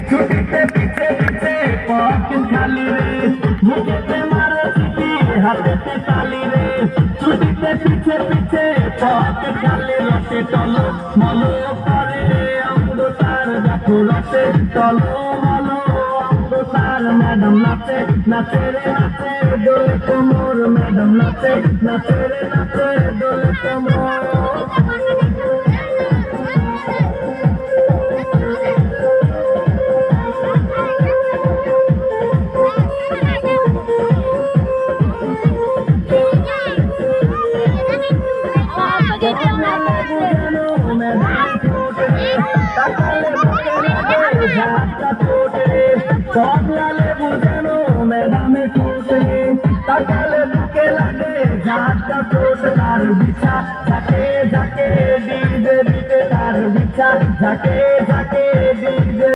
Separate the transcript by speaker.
Speaker 1: ছুটিতে পিছে পিছে পকেট খালি রে, মুখেতে মারে চিঠি হাতেতে তালি রে। ছুটিতে পিছে পিছে পকেট খালি, রসে টলো মলো করে অঙ্গ তার দেখো রসে টলো মলো অঙ্গ তার। ম্যাডাম নাচে নাচে রে নাচে দোলে কোমর, ম্যাডাম নাচে নাচে রে নাচে দোলে কোমর। কমলা লেবু যেন ম্যাডামে ঠোঁটে, তাকালে বুকে লাগে ঝাঁকা চোট। তার বিছা ঝাঁকে ঝাঁকে দিতে দিতে তার বিছা ঝাঁকে